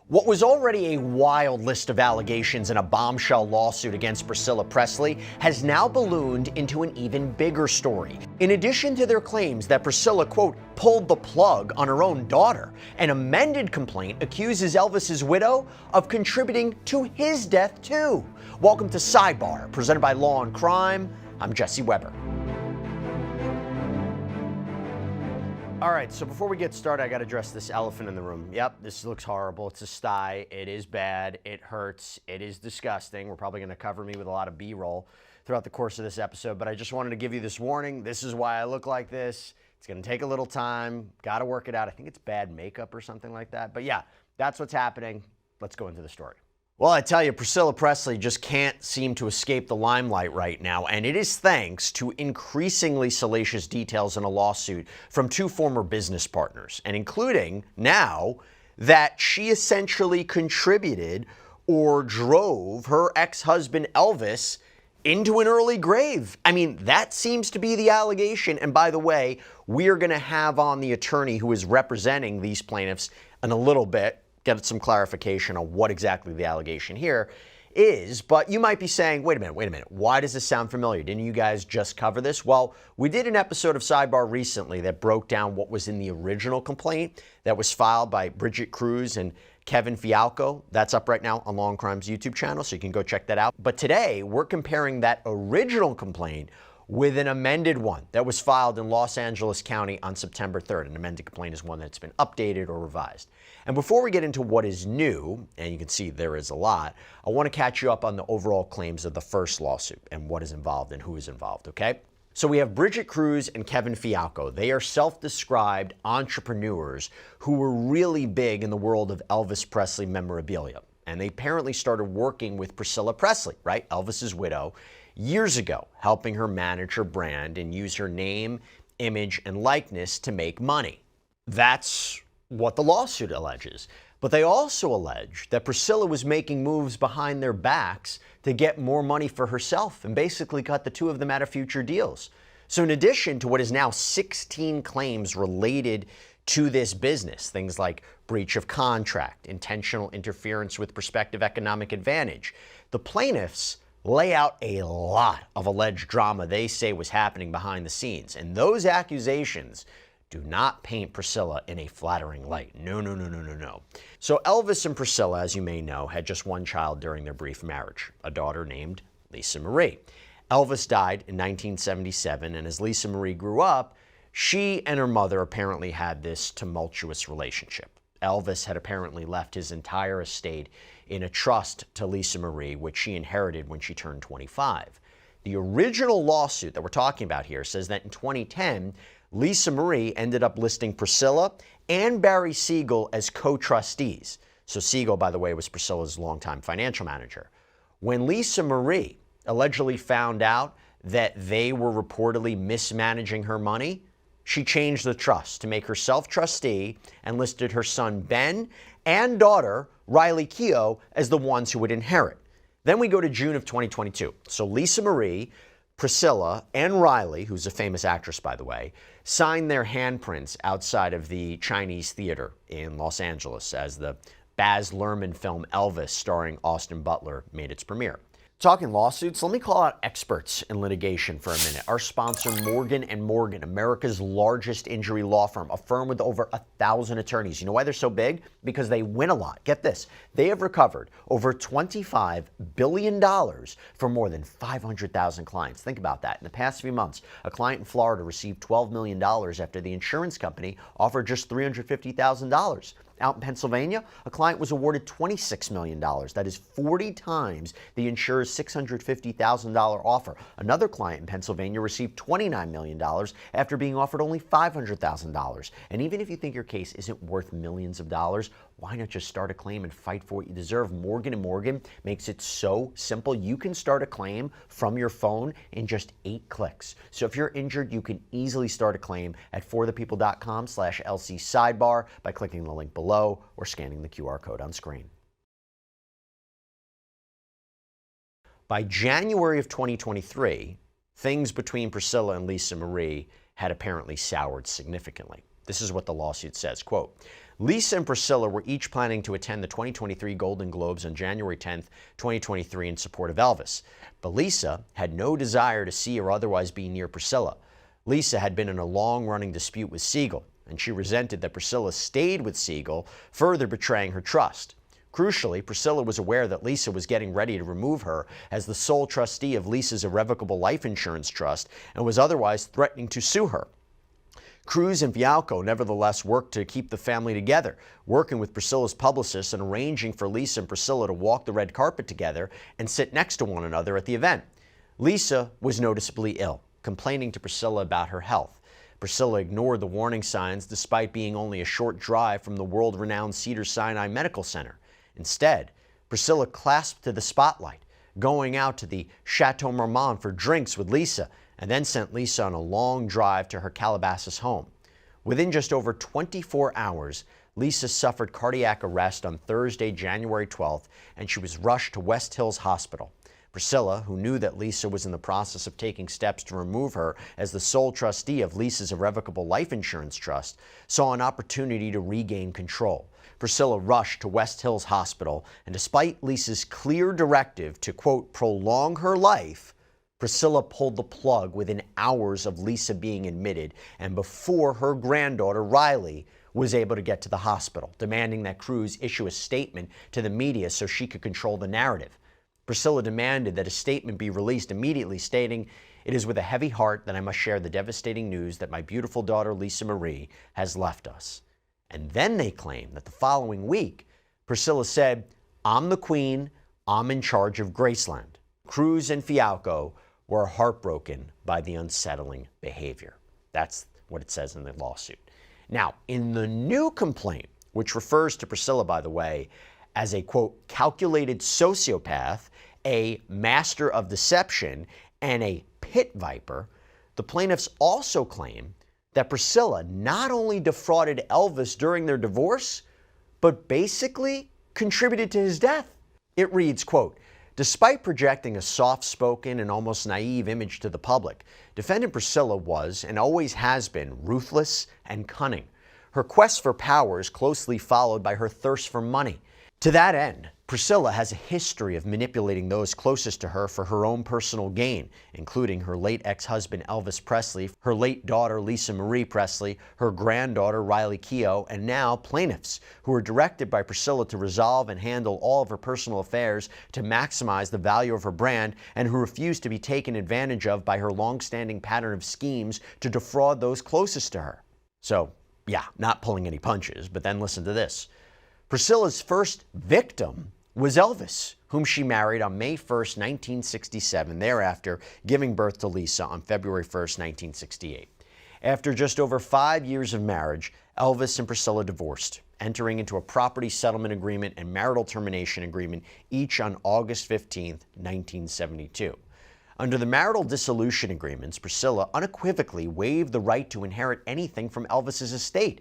What was already a wild list of allegations in a bombshell lawsuit against Priscilla Presley has now ballooned into an even bigger story. In addition to their claims that Priscilla, quote, pulled the plug on her own daughter, an amended complaint accuses Elvis's widow of contributing to his death too. Welcome to Sidebar, presented by Law&Crime. I'm Jesse Weber. All right, so before we get started, I got to address this elephant in the room. Yep, this looks horrible. It's a sty. It is bad. It hurts. It is disgusting. We're probably going to cover me with a lot of B-roll throughout the course of this episode, but I just wanted to give you this warning. This is why I look like this. It's going to take a little time. Got to work it out. I think it's bad makeup or something like that. But yeah, that's what's happening. Let's go into the story. Well, I tell you, Priscilla Presley just can't seem to escape the limelight right now, and it is thanks to increasingly salacious details in a lawsuit from two former business partners, and including now that she essentially contributed or drove her ex-husband Elvis into an early grave. I mean, that seems to be the allegation, and by the way, we are going to have on the attorney who is representing these plaintiffs in a little bit, get some clarification on what exactly the allegation here is. But you might be saying, wait a minute, why does this sound familiar? Didn't you guys just cover this? Well, we did an episode of Sidebar recently that broke down what was in the original complaint that was filed by Cruz and Kevin Fialco. That's up right now on Law&Crime's YouTube channel, so you can go check that out. But today, we're comparing that original complaint with an amended one that was filed in Los Angeles County on September 3rd. An amended complaint is one that's been updated or revised. And before we get into what is new, and you can see there is a lot, I want to catch you up on the overall claims of the first lawsuit and what is involved and who is involved, okay? So we have Cruz and Kevin Fialco. They are self-described entrepreneurs who were really big in the world of Elvis Presley memorabilia. And they apparently started working with Priscilla Presley, right? Elvis's widow, years ago, helping her manage her brand and use her name, image, and likeness to make money. That's what the lawsuit alleges. But they also allege that Priscilla was making moves behind their backs to get more money for herself and basically cut the two of them out of future deals. So in addition to what is now 16 claims related to this business, things like breach of contract, intentional interference with prospective economic advantage, the plaintiffs lay out a lot of alleged drama they say was happening behind the scenes. And those accusations do not paint Priscilla in a flattering light. No. So Elvis and Priscilla, as you may know, had just one child during their brief marriage, a daughter named Lisa Marie. Elvis died in 1977, and as Lisa Marie grew up, she and her mother apparently had this tumultuous relationship. Elvis had apparently left his entire estate in a trust to Lisa Marie, which she inherited when she turned 25. The original lawsuit that we're talking about here says that in 2010, Lisa Marie ended up listing Priscilla and Barry Siegel as co-trustees. So Siegel, by the way, was Priscilla's longtime financial manager. When Lisa Marie allegedly found out that they were reportedly mismanaging her money, she changed the trust to make herself trustee and listed her son Ben and daughter Riley Keough as the ones who would inherit. Then we go to June of 2022. So Lisa Marie, Priscilla, and Riley, who's a famous actress, by the way, signed their handprints outside of the Chinese Theater in Los Angeles as the Baz Luhrmann film Elvis, starring Austin Butler, made its premiere. Talking lawsuits, let me call out experts in litigation for a minute. Our sponsor, Morgan & Morgan, America's largest injury law firm, a firm with over 1,000 attorneys. You know why they're so big? Because they win a lot. Get this. They have recovered over $25 billion for more than 500,000 clients. Think about that. In the past few months, a client in Florida received $12 million after the insurance company offered just $350,000. Out in Pennsylvania, a client was awarded $26 million. That is 40 times the insurer's $650,000 offer. Another client in Pennsylvania received $29 million after being offered only $500,000. And even if you think your case isn't worth millions of dollars, why not just start a claim and fight for what you deserve? Morgan & Morgan makes it so simple. You can start a claim from your phone in just 8 clicks. So if you're injured, you can easily start a claim at forthepeople.com/LC Sidebar by clicking the link below or scanning the QR code on screen. By January of 2023, things between Priscilla and Lisa Marie had apparently soured significantly. This is what the lawsuit says, quote, Lisa and Priscilla were each planning to attend the 2023 Golden Globes on January 10, 2023 in support of Elvis. But Lisa had no desire to see or otherwise be near Priscilla. Lisa had been in a long-running dispute with Siegel, and she resented that Priscilla stayed with Siegel, further betraying her trust. Crucially, Priscilla was aware that Lisa was getting ready to remove her as the sole trustee of Lisa's irrevocable life insurance trust and was otherwise threatening to sue her. Cruz and McGeough nevertheless worked to keep the family together, working with Priscilla's publicist and arranging for Lisa and Priscilla to walk the red carpet together and sit next to one another at the event. Lisa was noticeably ill, complaining to Priscilla about her health. Priscilla ignored the warning signs despite being only a short drive from the world-renowned Cedars-Sinai Medical Center. Instead, Priscilla clasped to the spotlight, going out to the Chateau Marmont for drinks with Lisa, and then sent Lisa on a long drive to her Calabasas home. Within just over 24 hours, Lisa suffered cardiac arrest on Thursday, January 12th, and she was rushed to West Hills Hospital. Priscilla, who knew that Lisa was in the process of taking steps to remove her as the sole trustee of Lisa's irrevocable life insurance trust, saw an opportunity to regain control. Priscilla rushed to West Hills Hospital, and despite Lisa's clear directive to, quote, prolong her life, Priscilla pulled the plug within hours of Lisa being admitted and before her granddaughter, Riley, was able to get to the hospital, demanding that Cruz issue a statement to the media so she could control the narrative. Priscilla demanded that a statement be released immediately, stating, "It is with a heavy heart that I must share the devastating news that my beautiful daughter, Lisa Marie, has left us." And then they claim that the following week, Priscilla said, "I'm the queen, I'm in charge of Graceland." Cruz and McGeough were heartbroken by the unsettling behavior. That's what it says in the lawsuit. Now, in the new complaint, which refers to Priscilla, by the way, as a, quote, calculated sociopath, a master of deception, and a pit viper, the plaintiffs also claim that Priscilla not only defrauded Elvis during their divorce, but basically contributed to his death. It reads, quote, despite projecting a soft-spoken and almost naive image to the public, defendant Priscilla was, and always has been, ruthless and cunning. Her quest for power is closely followed by her thirst for money. To that end, Priscilla has a history of manipulating those closest to her for her own personal gain, including her late ex-husband Elvis Presley, her late daughter Lisa Marie Presley, her granddaughter Riley Keough, and now plaintiffs, who are directed by Priscilla to resolve and handle all of her personal affairs to maximize the value of her brand, and who refuse to be taken advantage of by her long-standing pattern of schemes to defraud those closest to her. So, yeah, not pulling any punches, but then listen to this. Priscilla's first victim was Elvis, whom she married on May 1st, 1967, thereafter giving birth to Lisa on February 1st, 1968. After just over 5 years of marriage, Elvis and Priscilla divorced, entering into a property settlement agreement and marital termination agreement, each on August 15th, 1972. Under the marital dissolution agreements, Priscilla unequivocally waived the right to inherit anything from Elvis's estate.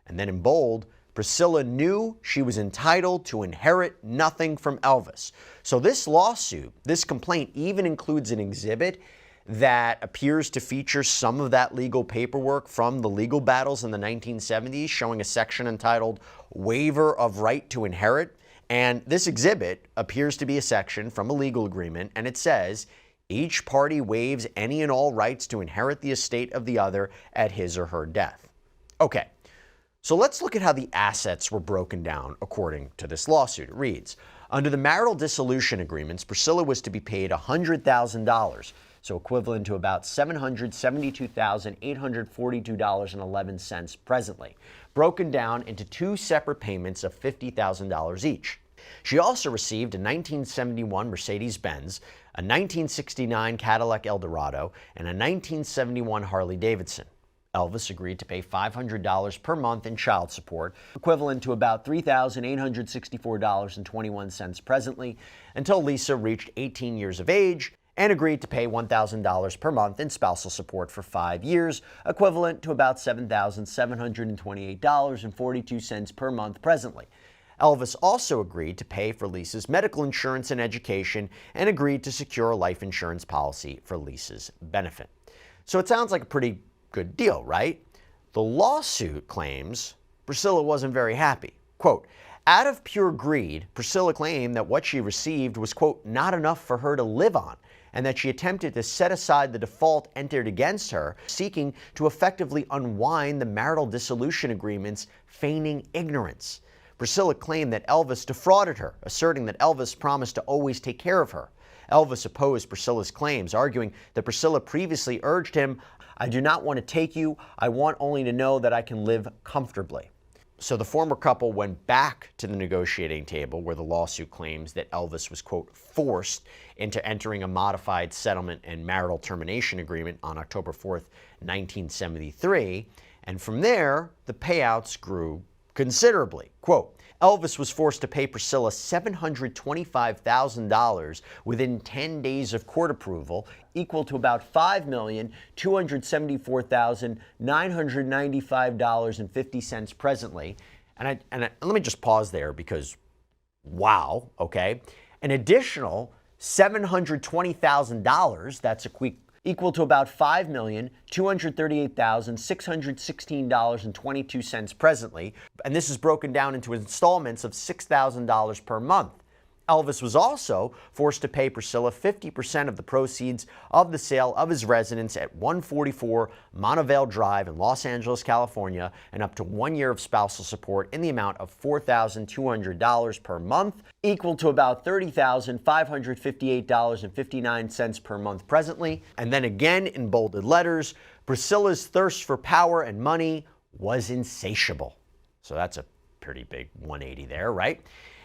And then in bold, Priscilla knew she was entitled to inherit nothing from Elvis. So this lawsuit, this complaint, even includes an exhibit that appears to feature some of that legal paperwork from the legal battles in the 1970s, showing a section entitled Waiver of Right to Inherit. And this exhibit appears to be a section from a legal agreement, and it says, each party waives any and all rights to inherit the estate of the other at his or her death. Okay. So let's look at how the assets were broken down according to this lawsuit. It reads, under the marital dissolution agreements, Priscilla was to be paid $100,000, so equivalent to about $772,842.11 presently, broken down into two separate payments of $50,000 each. She also received a 1971 Mercedes-Benz, a 1969 Cadillac Eldorado, and a 1971 Harley-Davidson. Elvis agreed to pay $500 per month in child support, equivalent to about $3,864.21 presently, until Lisa reached 18 years of age, and agreed to pay $1,000 per month in spousal support for 5 years, equivalent to about $7,728.42 per month presently. Elvis also agreed to pay for Lisa's medical insurance and education, and agreed to secure a life insurance policy for Lisa's benefit. So it sounds like a pretty good deal, right? The lawsuit claims Priscilla wasn't very happy. Quote, out of pure greed, Priscilla claimed that what she received was, quote, not enough for her to live on, and that she attempted to set aside the default entered against her, seeking to effectively unwind the marital dissolution agreements, feigning ignorance. Priscilla claimed that Elvis defrauded her, asserting that Elvis promised to always take care of her. Elvis opposed Priscilla's claims, arguing that Priscilla previously urged him, I do not want to take you, I want only to know that I can live comfortably. So the former couple went back to the negotiating table where the lawsuit claims that Elvis was, quote, forced into entering a modified settlement and marital termination agreement on October 4th, 1973. And from there, the payouts grew considerably. Quote, Elvis was forced to pay Priscilla $725,000 within 10 days of court approval, equal to about $5,274,995.50 presently. And let me just pause there because, wow, okay. An additional $720,000, that's equal to about $5,238,616.22 presently, and this is broken down into installments of $6,000 per month. Elvis was also forced to pay Priscilla 50% of the proceeds of the sale of his residence at 144 Montevale Drive in Los Angeles, California, and up to 1 year of spousal support in the amount of $4,200 per month, equal to about $30,558.59 per month presently. And then again in bolded letters, Priscilla's thirst for power and money was insatiable. So that's a pretty big 180 there, right?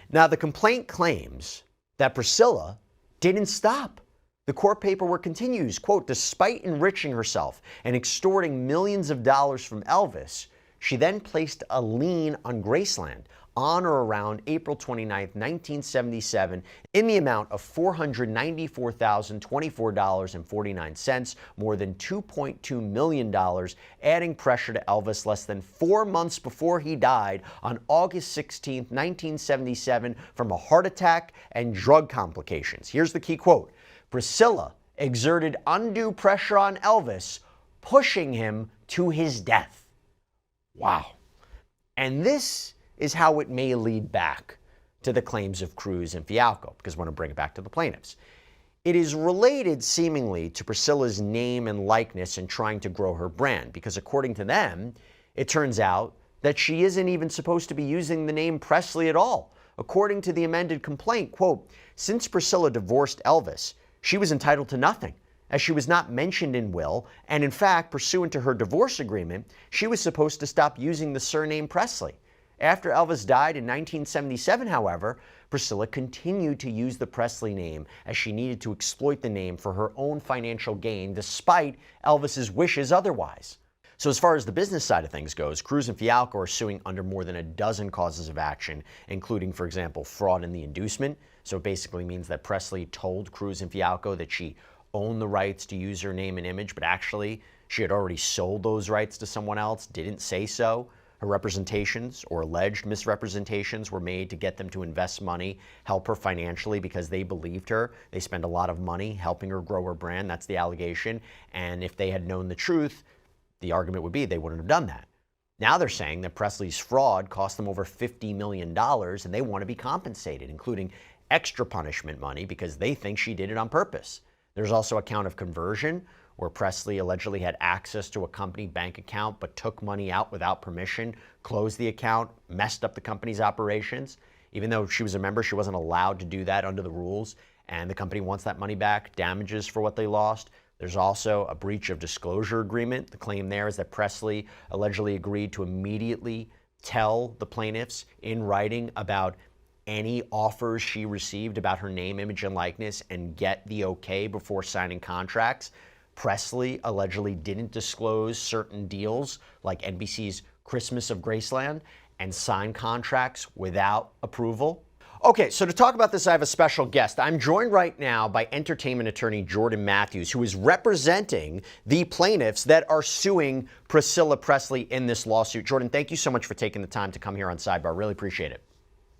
Now, the complaint claims that Priscilla didn't stop. The court paperwork continues, quote, despite enriching herself and extorting millions of dollars from Elvis, she then placed a lien on Graceland on or around April 29, 1977, in the amount of $494,024.49, more than $2.2 million, adding pressure to Elvis less than 4 months before he died on August 16, 1977, from a heart attack and drug complications. Here's the key quote. Priscilla exerted undue pressure on Elvis, pushing him to his death. Wow. And this is how it may lead back to the claims of Cruz and Fialco, because I want to bring it back to the plaintiffs. It is related seemingly to Priscilla's name and likeness in trying to grow her brand, because according to them, it turns out that she isn't even supposed to be using the name Presley at all. According to the amended complaint, quote, since Priscilla divorced Elvis, she was entitled to nothing, as she was not mentioned in will, and in fact, pursuant to her divorce agreement, she was supposed to stop using the surname Presley. After Elvis died in 1977, however, Priscilla continued to use the Presley name as she needed to exploit the name for her own financial gain despite Elvis's wishes otherwise. So as far as the business side of things goes, Cruz and Fialco are suing under more than a dozen causes of action, including, for example, fraud in the inducement. So it basically means that Presley told Cruz and Fialco that she owned the rights to use her name and image, but actually she had already sold those rights to someone else, didn't say so. Her representations or alleged misrepresentations were made to get them to invest money, help her financially because they believed her. They spent a lot of money helping her grow her brand. That's the allegation. And if they had known the truth, the argument would be they wouldn't have done that. Now they're saying that Presley's fraud cost them over $50 million and they want to be compensated, including extra punishment money because they think she did it on purpose. There's also a count of conversion, where Presley allegedly had access to a company bank account but took money out without permission, closed the account, messed up the company's operations. Even though she was a member, she wasn't allowed to do that under the rules, and the company wants that money back, damages for what they lost. There's also a breach of disclosure agreement. The claim there is that Presley allegedly agreed to immediately tell the plaintiffs in writing about any offers she received about her name, image, and likeness and get the okay before signing contracts. Presley allegedly didn't disclose certain deals like NBC's Christmas of Graceland and sign contracts without approval. Okay, so to talk about this, I have a special guest. I'm joined right now by entertainment attorney Jordan Matthews, who is representing the plaintiffs that are suing Priscilla Presley in this lawsuit. Jordan, thank you so much for taking the time to come here on Sidebar. Really appreciate it.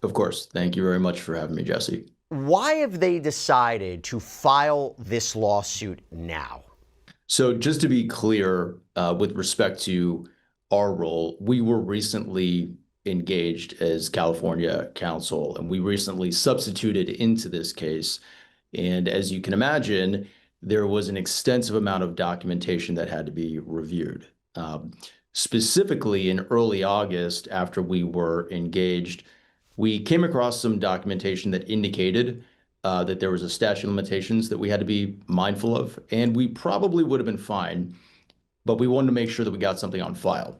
Of course. Thank you very much for having me, Jesse. Why have they decided to file this lawsuit now? So just to be clear, with respect to our role, we were recently engaged as California counsel, and we recently substituted into this case. And as you can imagine, there was an extensive amount of documentation that had to be reviewed. Specifically in early August, after we were engaged, we came across some documentation that indicated that there was a statute of limitations that we had to be mindful of, and we probably would have been fine, but we wanted to make sure that we got something on file.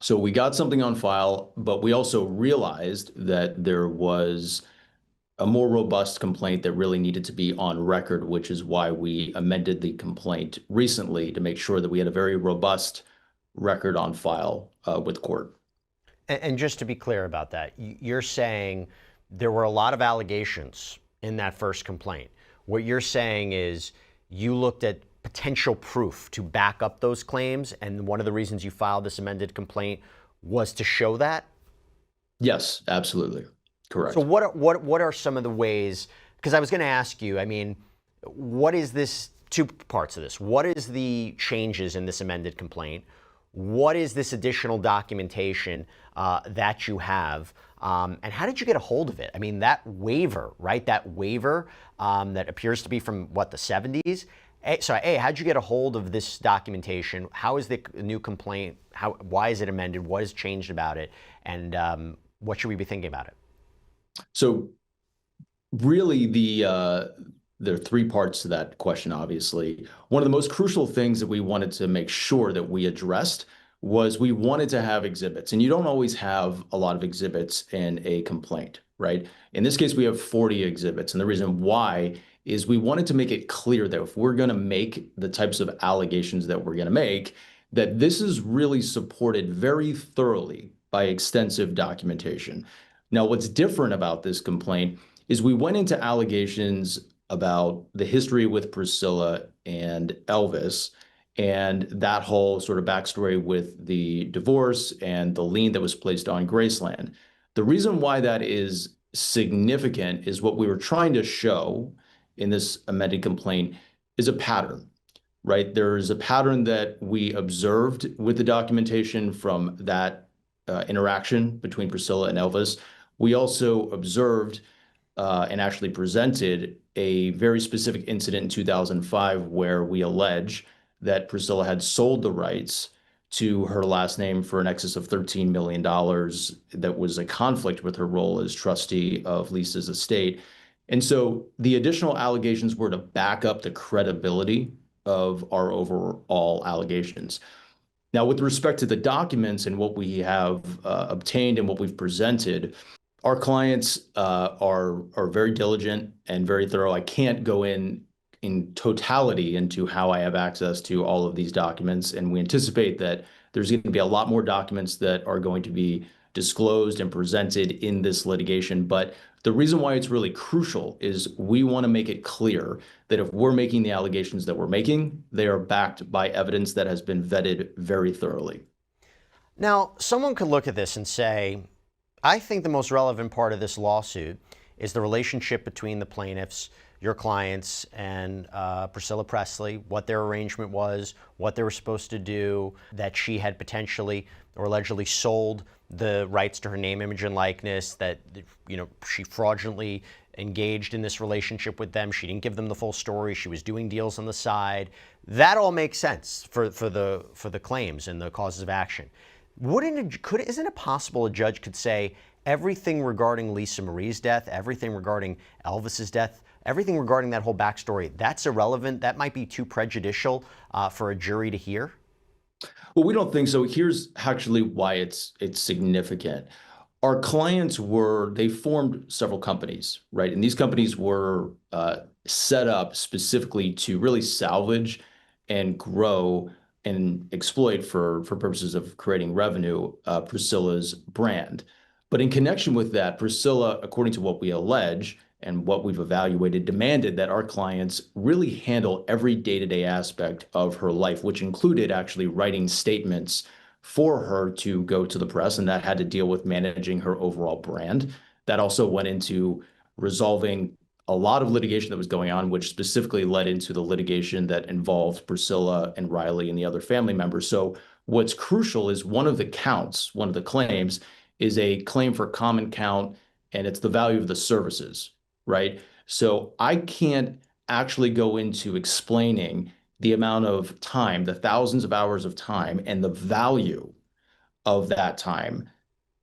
So we got something on file, but we also realized that there was a more robust complaint that really needed to be on record, which is why we amended the complaint recently to make sure that we had a very robust record on file with court. And just to be clear about that, you're saying there were a lot of allegations in that first complaint. What you're saying is you looked at potential proof to back up those claims, and one of the reasons you filed this amended complaint was to show that? Yes, absolutely. Correct. So what are some of the ways, because I was going to ask you, I mean, what is this, two parts of this. What is the changes in this amended complaint? What is this additional documentation that you have? And how did you get a hold of it? I mean, that waiver, right? That waiver that appears to be from, what, the 70s? How'd you get a hold of this documentation? How is the new complaint? Why is it amended? What has changed about it? And what should we be thinking about it? So really there are three parts to that question, obviously. One of the most crucial things that we wanted to make sure that we addressed was we wanted to have exhibits. And you don't always have a lot of exhibits in a complaint, right? In this case, we have 40 exhibits. And the reason why is we wanted to make it clear that if we're going to make the types of allegations that we're going to make, that this is really supported very thoroughly by extensive documentation. Now, what's different about this complaint is we went into allegations about the history with Priscilla and Elvis and that whole sort of backstory with the divorce and the lien that was placed on Graceland. The reason why that is significant is what we were trying to show in this amended complaint is a pattern, right? There's a pattern that we observed with the documentation from that interaction between Priscilla and Elvis. We also observed and actually presented a very specific incident in 2005 where we allege that Priscilla had sold the rights to her last name for an excess of $13 million. That was a conflict with her role as trustee of Lisa's estate. And so the additional allegations were to back up the credibility of our overall allegations. Now, with respect to the documents and what we have obtained and what we've presented, our clients are very diligent and very thorough. I can't go in totality into how I have access to all of these documents, and we anticipate that there's going to be a lot more documents that are going to be disclosed and presented in this litigation. But the reason why it's really crucial is we want to make it clear that if we're making the allegations that we're making, they are backed by evidence that has been vetted very thoroughly. Now, someone could look at this and say, I think the most relevant part of this lawsuit is the relationship between the plaintiffs, your clients, and Priscilla Presley, what their arrangement was, what they were supposed to do, that she had potentially or allegedly sold the rights to her name, image, and likeness, that she fraudulently engaged in this relationship with them. She didn't give them the full story. She was doing deals on the side. That all makes sense for the claims and the causes of action. Isn't it possible a judge could say everything regarding Lisa Marie's death, everything regarding Elvis's death, everything regarding that whole backstory, that's irrelevant? That might be too prejudicial for a jury to hear? Well, we don't think so. Here's actually why it's significant. Our clients they formed several companies, right? And these companies were set up specifically to really salvage and grow and exploit for purposes of creating revenue, Priscilla's brand. But in connection with that, Priscilla, according to what we allege and what we've evaluated, demanded that our clients really handle every day-to-day aspect of her life, which included actually writing statements for her to go to the press, and that had to deal with managing her overall brand. That also went into resolving a lot of litigation that was going on, which specifically led into the litigation that involved Priscilla and Riley and the other family members. So What's crucial is one of the counts, one of the claims, is a claim for common count, and it's the value of the services, right? So I can't actually go into explaining the amount of time, the thousands of hours of time, and the value of that time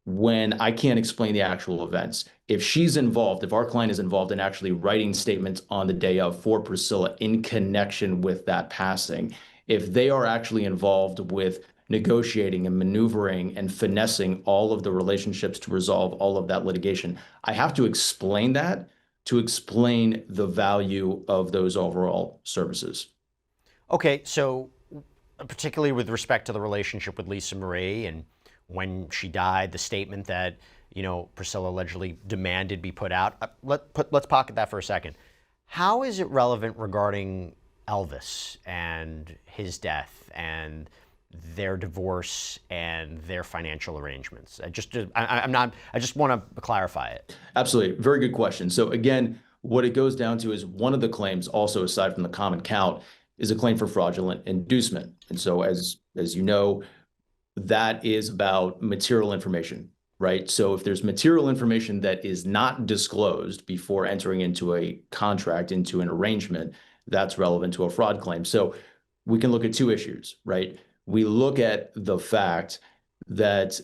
when I can't explain the actual events. If she's involved, if our client is involved in actually writing statements on the day of for Priscilla in connection with that passing, if they are actually involved with negotiating and maneuvering and finessing all of the relationships to resolve all of that litigation, I have to explain that to explain the value of those overall services. Okay, so particularly with respect to the relationship with Lisa Marie and when she died, the statement that, Priscilla allegedly demanded be put out. Let's pocket that for a second. How is it relevant regarding Elvis and his death and their divorce and their financial arrangements? I just want to clarify it. Absolutely. Very good question. So again, what it goes down to is one of the claims, also aside from the common count, is a claim for fraudulent inducement. And so as you know, that is about material information, right? So if there's material information that is not disclosed before entering into a contract, into an arrangement, that's relevant to a fraud claim. So we can look at two issues, right? We look at the fact that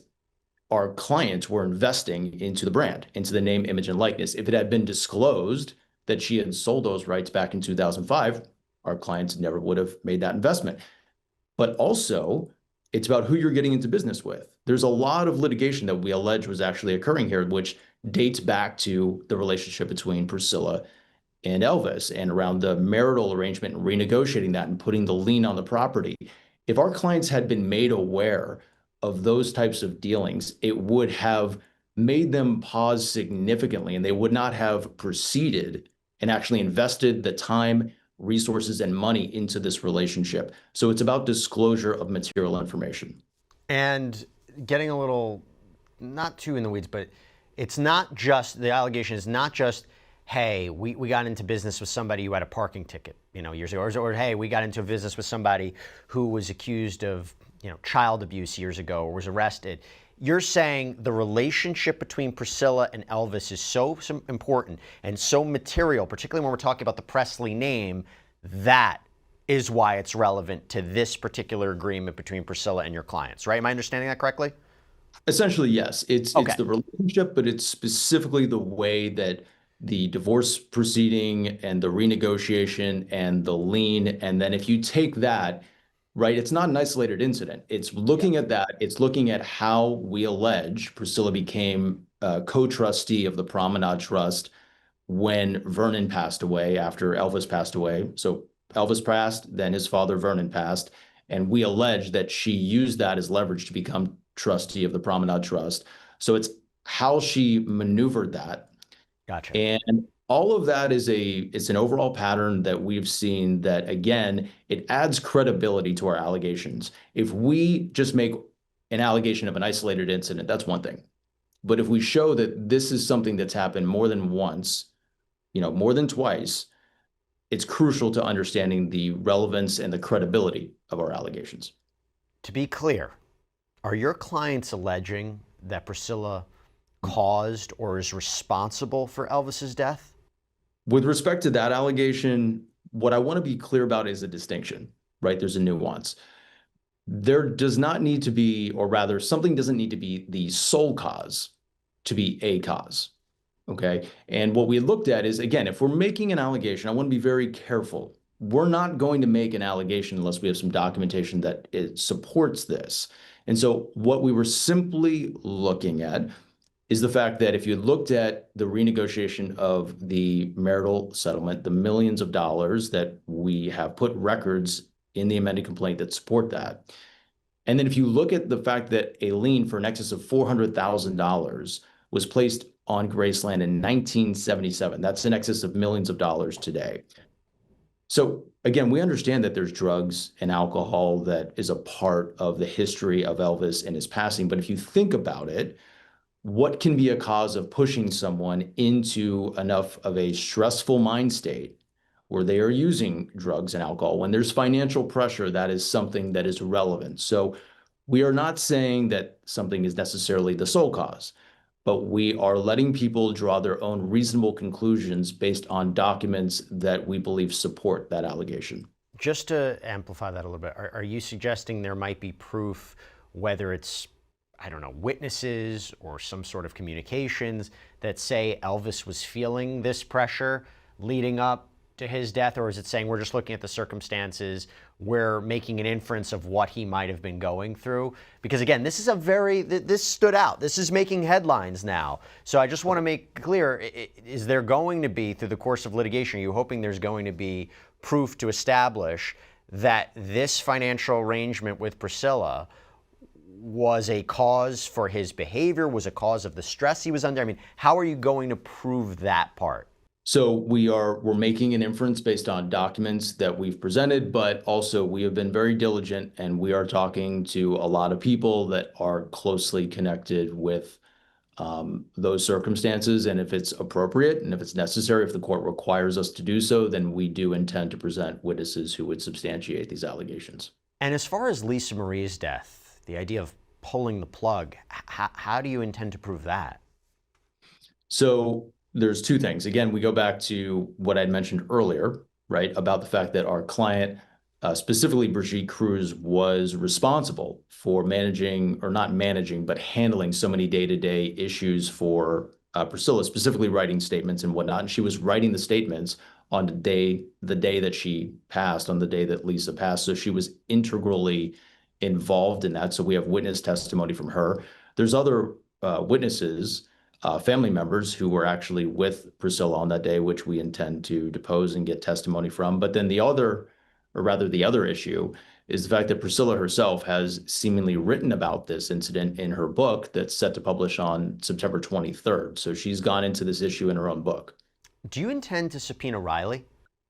our clients were investing into the brand, into the name, image, and likeness. If it had been disclosed that she had sold those rights back in 2005, our clients never would have made that investment. But also, it's about who you're getting into business with. There's a lot of litigation that we allege was actually occurring here, which dates back to the relationship between Priscilla and Elvis and around the marital arrangement and renegotiating that and putting the lien on the property. If our clients had been made aware of those types of dealings, it would have made them pause significantly, and they would not have proceeded and actually invested the time, resources, and money into this relationship. So it's about disclosure of material information. And getting a little, not too in the weeds, but it's not just, the allegation is not just, hey, we got into business with somebody who had a parking ticket, years ago, or hey, we got into a business with somebody who was accused of, child abuse years ago or was arrested. You're saying the relationship between Priscilla and Elvis is so important and so material, particularly when we're talking about the Presley name, that is why it's relevant to this particular agreement between Priscilla and your clients, right? Am I understanding that correctly? Essentially, yes. It's Okay. the relationship, but it's specifically the way that the divorce proceeding and the renegotiation and the lien. And then if you take that, right, it's not an isolated incident. It's looking at that. It's looking at how we allege Priscilla became a co-trustee of the Promenade Trust when Vernon passed away, after Elvis passed away. So Elvis passed, then his father Vernon passed, and we allege that she used that as leverage to become trustee of the Promenade Trust. So it's how she maneuvered that. Gotcha. And all of that it's an overall pattern that we've seen that, again, it adds credibility to our allegations. If we just make an allegation of an isolated incident, that's one thing. But if we show that this is something that's happened more than once, more than twice, it's crucial to understanding the relevance and the credibility of our allegations. To be clear, are your clients alleging that Priscilla caused or is responsible for Elvis's death? With respect to that allegation, what I want to be clear about is a distinction, right? There's a nuance. There does not need to be, or rather, something doesn't need to be the sole cause to be a cause. Okay. And what we looked at is, again, if we're making an allegation, I want to be very careful. We're not going to make an allegation unless we have some documentation that it supports this. And so what we were simply looking at is the fact that if you looked at the renegotiation of the marital settlement, the millions of dollars that we have put records in the amended complaint that support that. And then if you look at the fact that a lien for an excess of $400,000 was placed on Graceland in 1977, that's in excess of millions of dollars today. So again, we understand that there's drugs and alcohol that is a part of the history of Elvis and his passing. But if you think about it, what can be a cause of pushing someone into enough of a stressful mind state where they are using drugs and alcohol? When there's financial pressure, that is something that is relevant. So We are not saying that something is necessarily the sole cause, but we are letting people draw their own reasonable conclusions based on documents that we believe support that allegation. Just to amplify that a little bit, are you suggesting there might be proof, whether it's, I don't know, witnesses or some sort of communications that say Elvis was feeling this pressure leading up to his death? Or is it saying we're just looking at the circumstances, we're making an inference of what he might have been going through? Because again, this is this stood out. This is making headlines now. So I just want to make clear, is there going to be, through the course of litigation, are you hoping there's going to be proof to establish that this financial arrangement with Priscilla was a cause for his behavior, was a cause of the stress he was under? I mean, how are you going to prove that part? So we're making an inference based on documents that we've presented, but also we have been very diligent and we are talking to a lot of people that are closely connected with those circumstances. And if it's appropriate and if it's necessary, if the court requires us to do so, then we do intend to present witnesses who would substantiate these allegations. And as far as Lisa Marie's death, the idea of pulling the plug, how do you intend to prove that? So there's two things. Again, we go back to what I'd mentioned earlier, right, about the fact that our client, specifically Brigitte Cruz, was responsible for managing, or not managing, but handling so many day-to-day issues for Priscilla, specifically writing statements and whatnot. And she was writing the statements on the day that she passed, on the day that Lisa passed. So she was integrally involved in that. So we have witness testimony from her. There's other witnesses, family members who were actually with Priscilla on that day, which we intend to depose and get testimony from. But then the other issue is the fact that Priscilla herself has seemingly written about this incident in her book that's set to publish on September 23rd. So she's gone into this issue in her own book. Do you intend to subpoena Riley?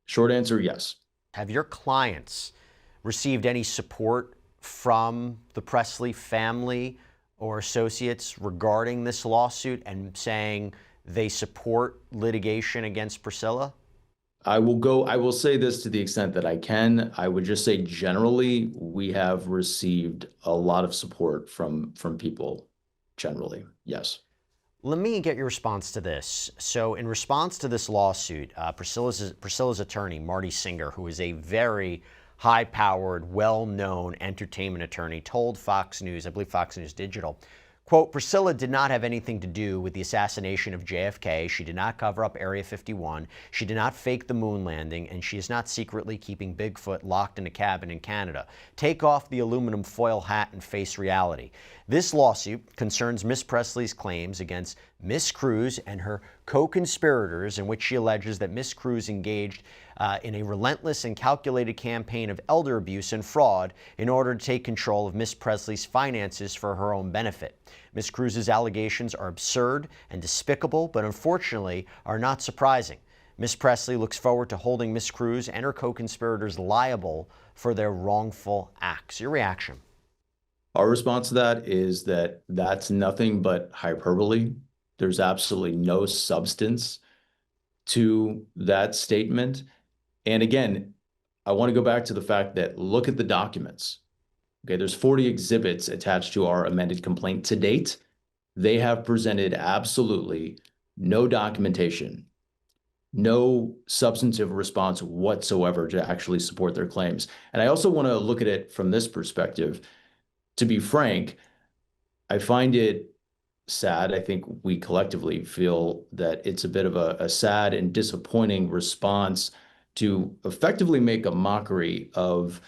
Short answer, yes. Have your clients received any support from the Presley family or associates regarding this lawsuit and saying they support litigation against Priscilla? I will say this to the extent that I can. I would just say generally, we have received a lot of support from people generally, yes. Let me get your response to this. So in response to this lawsuit, Priscilla's attorney, Marty Singer, who is a very high-powered, well-known entertainment attorney, told Fox News, I believe Fox News Digital, quote, Priscilla did not have anything to do with the assassination of JFK. She did not cover up Area 51. She did not fake the moon landing, and she is not secretly keeping Bigfoot locked in a cabin in Canada. Take off the aluminum foil hat and face reality. This lawsuit concerns Miss Presley's claims against Miss Cruz and her co-conspirators, in which she alleges that Miss Cruz engaged in a relentless and calculated campaign of elder abuse and fraud in order to take control of Miss Presley's finances for her own benefit. Miss Cruz's allegations are absurd and despicable, but unfortunately are not surprising. Miss Presley looks forward to holding Miss Cruz and her co-conspirators liable for their wrongful acts. Your reaction? Our response to that is that that's nothing but hyperbole. There's absolutely no substance to that statement. And again, I want to go back to the fact that look at the documents. Okay, there's 40 exhibits attached to our amended complaint to date. They have presented absolutely no documentation, no substantive response whatsoever to actually support their claims. And I also want to look at it from this perspective. To be frank, I find it sad. I think we collectively feel that it's a bit of a sad and disappointing response to effectively make a mockery of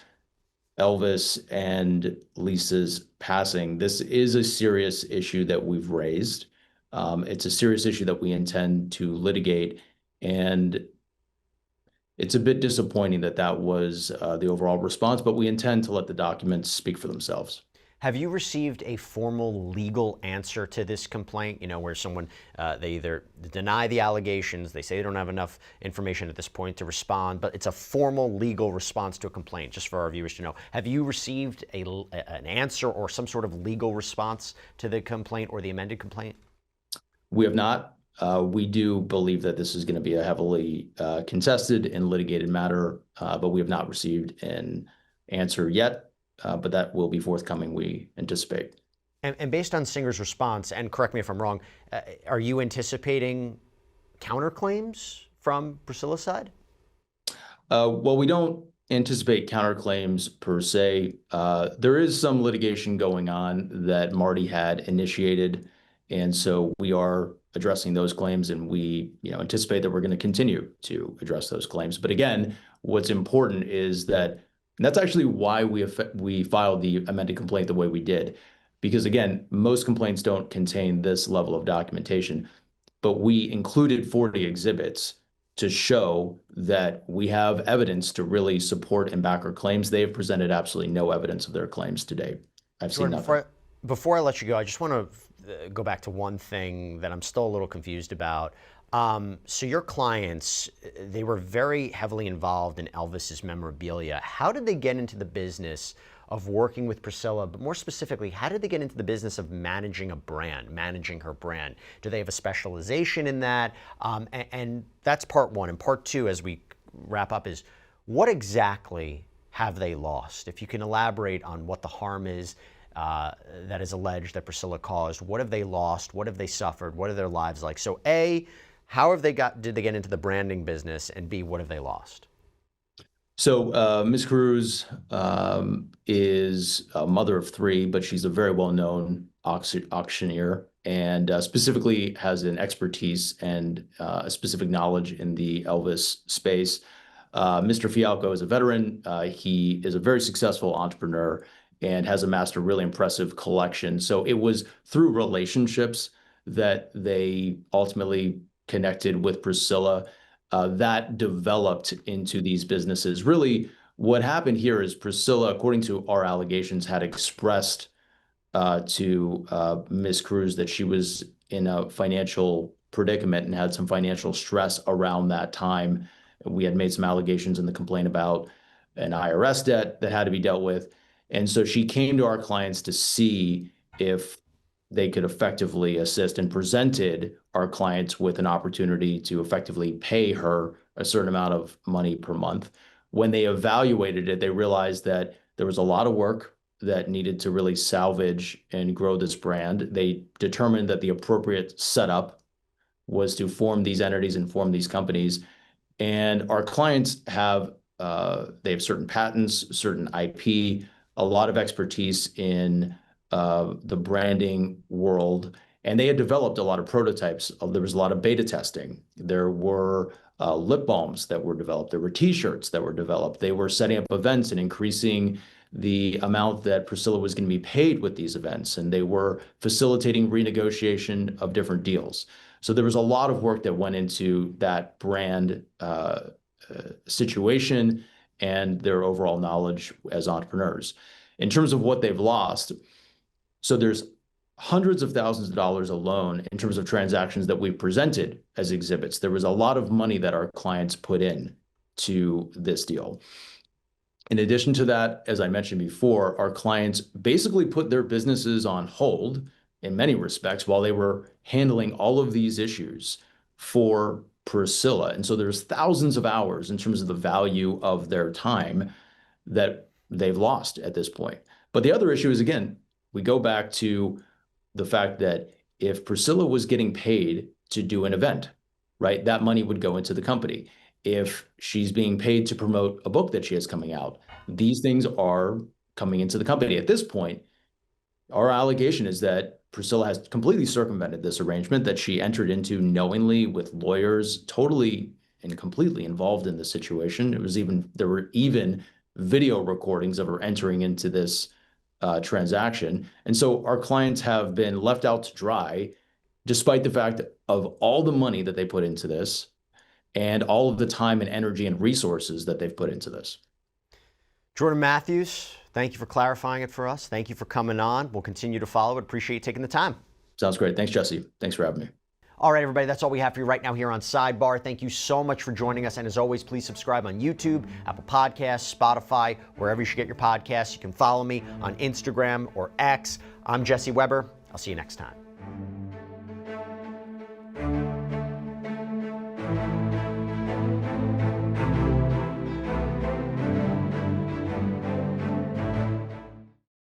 Elvis and Lisa's passing. This is a serious issue that we've raised. It's a serious issue that we intend to litigate, and it's a bit disappointing that that was the overall response, but we intend to let the documents speak for themselves. Have you received a formal legal answer to this complaint? You know, where someone, they either deny the allegations, they say they don't have enough information at this point to respond, but it's a formal legal response to a complaint, just for our viewers to know. Have you received an answer or some sort of legal response to the complaint or the amended complaint? We have not. We do believe that this is going to be a heavily contested and litigated matter, but we have not received an answer yet. but that will be forthcoming, we anticipate. And based on Singer's response, and correct me if I'm wrong, are you anticipating counterclaims from Priscilla's side? Well, we don't anticipate counterclaims per se. There is some litigation going on that Marty had initiated, and so we are addressing those claims, and we anticipate that we're going to continue to address those claims. But again, what's important is that, and that's actually why we filed the amended complaint the way we did, because again, most complaints don't contain this level of documentation, but we included 40 exhibits to show that we have evidence to really support and back our claims. They have presented absolutely no evidence of their claims today. I've seen nothing. Before I let you go, I just want to go back to one thing that I'm still a little confused about. So your clients, they were very heavily involved in Elvis's memorabilia. How did they get into the business of working with Priscilla, but more specifically, how did they get into the business of managing a brand, managing her brand? Do they have a specialization in that? And that's part one. And part two, as we wrap up, is what exactly have they lost? If you can elaborate on what the harm is that is alleged that Priscilla caused, what have they lost? What have they suffered? What are their lives like? So A, did they get into the branding business? And B, what have they lost? So Ms. Cruz is a mother of three, but she's a very well-known auctioneer, and specifically has an expertise and a specific knowledge in the Elvis space. Mr. Fialco is a veteran. He is a very successful entrepreneur and has amassed a really impressive collection. So it was through relationships that they ultimately connected with Priscilla. That developed into these businesses. Really, what happened here is Priscilla, according to our allegations, had expressed to Ms. Cruz that she was in a financial predicament and had some financial stress around that time. We had made some allegations in the complaint about an IRS debt that had to be dealt with. And so she came to our clients to see if they could effectively assist, and presented our clients with an opportunity to effectively pay her a certain amount of money per month. When they evaluated it, they realized that there was a lot of work that needed to really salvage and grow this brand. They determined that the appropriate setup was to form these entities and form these companies. And our clients have certain patents, certain IP, a lot of expertise in the branding world, and they had developed a lot of prototypes. There was a lot of beta testing. There were lip balms that were developed. There were T-shirts that were developed. They were setting up events and increasing the amount that Priscilla was going to be paid with these events, and they were facilitating renegotiation of different deals. So there was a lot of work that went into that brand situation and their overall knowledge as entrepreneurs. In terms of what they've lost, so there's hundreds of thousands of dollars alone in terms of transactions that we've presented as exhibits. There was a lot of money that our clients put in to this deal. In addition to that, as I mentioned before, our clients basically put their businesses on hold in many respects while they were handling all of these issues for Priscilla. And so there's thousands of hours in terms of the value of their time that they've lost at this point. But the other issue is, again, we go back to the fact that if Priscilla was getting paid to do an event, right, that money would go into the company. If she's being paid to promote a book that she has coming out, these things are coming into the company. At this point, our allegation is that Priscilla has completely circumvented this arrangement that she entered into knowingly with lawyers, totally and completely involved in the situation. There were even video recordings of her entering into this transaction. And so our clients have been left out to dry, despite the fact of all the money that they put into this and all of the time and energy and resources that they've put into this. Jordan Matthews, thank you for clarifying it for us. Thank you for coming on. We'll continue to follow it. Appreciate you taking the time. Sounds great. Thanks, Jesse. Thanks for having me. All right, everybody, that's all we have for you right now here on Sidebar. Thank you so much for joining us. And as always, please subscribe on YouTube, Apple Podcasts, Spotify, wherever you should get your podcasts. You can follow me on Instagram or X. I'm Jesse Weber. I'll see you next time.